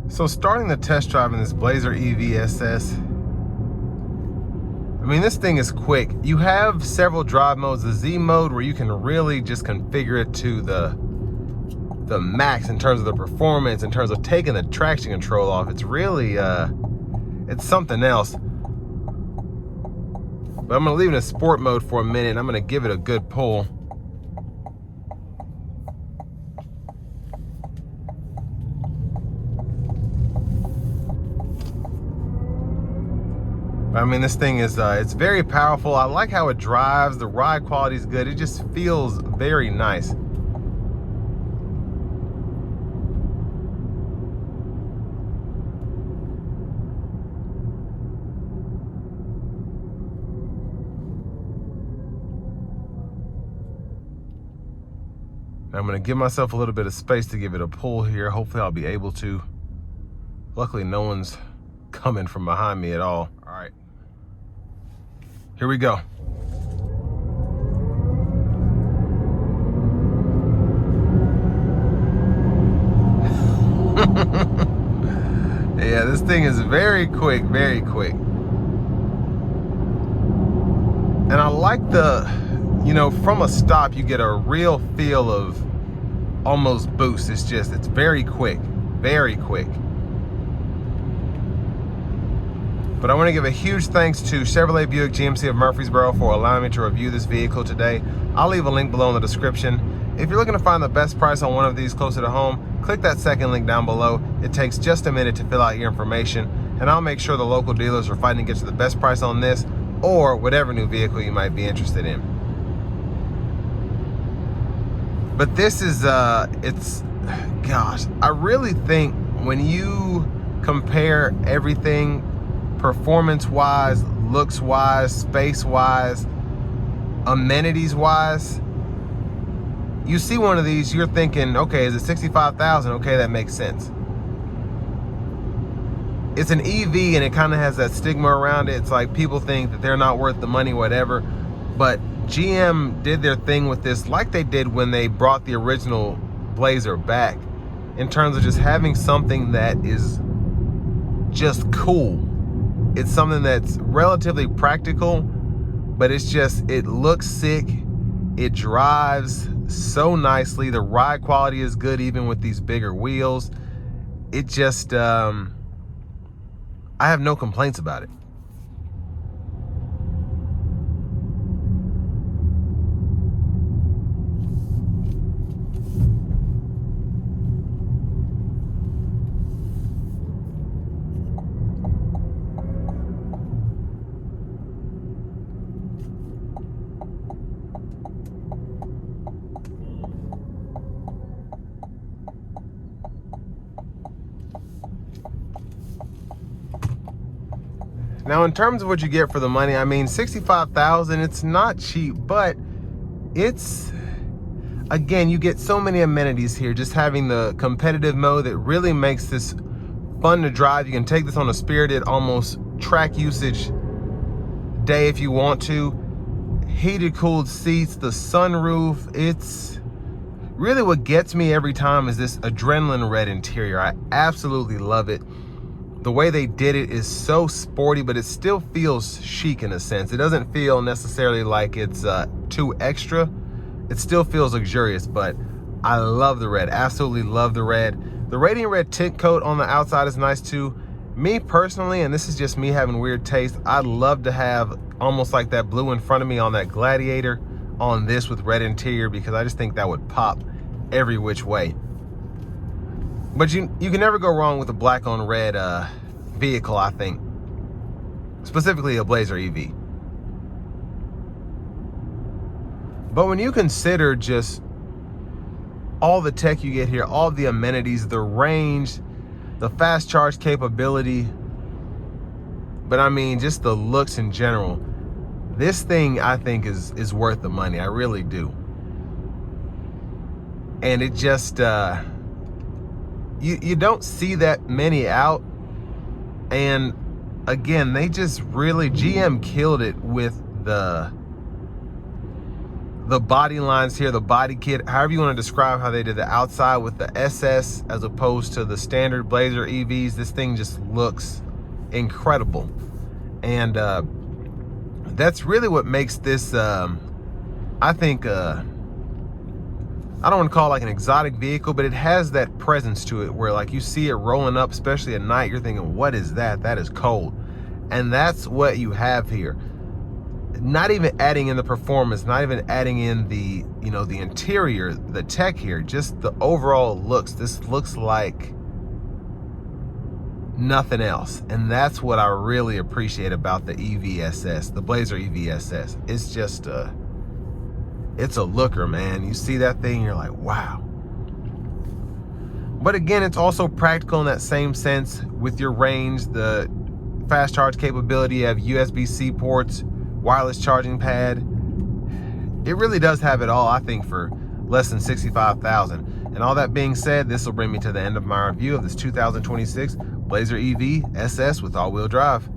So starting the test drive in this Blazer EV SS, I mean, this thing is quick. You have several drive modes. The Z mode where you can really just configure it to the max in terms of the performance, in terms of taking the traction control off. It's really, it's something else. But I'm gonna leave it in sport mode for a minute and I'm gonna give it a good pull. I mean, this thing is, it's very powerful. I like how it drives. The ride quality is good. It just feels very nice. I'm gonna give myself a little bit of space to give it a pull here. Hopefully I'll be able to. Luckily, no one's coming from behind me at all. All right. Here we go. Yeah, this thing is very quick, very quick. And I like the, you know, from a stop, you get a real feel of almost boost. It's very quick, very quick. But I want to give a huge thanks to Chevrolet Buick GMC of Murfreesboro for allowing me to review this vehicle today. I'll leave a link below in the description. If you're looking to find the best price on one of these closer to home, click that second link down below. It takes just a minute to fill out your information, and I'll make sure the local dealers are fighting to get you the best price on this or whatever new vehicle you might be interested in. But this is, gosh, I really think when you compare everything performance-wise, looks-wise, space-wise, amenities-wise, you see one of these, you're thinking, okay, is it $65,000? Okay, that makes sense. It's an EV and it kind of has that stigma around it. It's like people think that they're not worth the money, whatever. But GM did their thing with this like they did when they brought the original Blazer back, in terms of just having something that is just cool. It's something that's relatively practical, but it's just, it looks sick. It drives so nicely. The ride quality is good even with these bigger wheels. It just, I have no complaints about it. Now, in terms of what you get for the money, I mean, $65,000, it's not cheap, but it's, again, you get so many amenities here. Just having the competitive mode that really makes this fun to drive. You can take this on a spirited, almost track usage day if you want to. Heated, cooled seats, the sunroof. It's really what gets me every time is this adrenaline red interior. I absolutely love it. The way they did it is so sporty, but it still feels chic in a sense. It doesn't feel necessarily like it's too extra. It still feels luxurious, but I love the red, absolutely love the red. The radiant red tint coat on the outside is nice too. Me personally, and this is just me having weird taste, I'd love to have almost like that blue in front of me on that Gladiator on this with red interior, because I just think that would pop every which way. But you can never go wrong with a black on red vehicle, I think. Specifically a Blazer EV. But when you consider just all the tech you get here, all the amenities, the range, the fast charge capability, but I mean just the looks in general, this thing I think is worth the money. I really do. And it just you don't see that many out. And again, they just really, GM killed it with the the body lines here, the body kit, however you want to describe how they did the outside with the SS as opposed to the standard Blazer EVs, this thing just looks incredible. And that's really what makes this, I think, I don't want to call it like an exotic vehicle, but it has that presence to it where like you see it rolling up, especially at night, you're thinking, what is that? That is cold. And that's what you have here. Not even adding in the performance, not even adding in the, you know, the interior, the tech here, just the overall looks. This looks like nothing else. And that's what I really appreciate about the EVSS, the Blazer EVSS. It's just it's a looker, man. You see that thing, you're like, wow. But again, it's also practical in that same sense with your range, the fast charge capability, you have USB-C ports, wireless charging pad. It really does have it all, I think, for less than $65,000. And all that being said, this will bring me to the end of my review of this 2026 Blazer EV SS with all-wheel drive.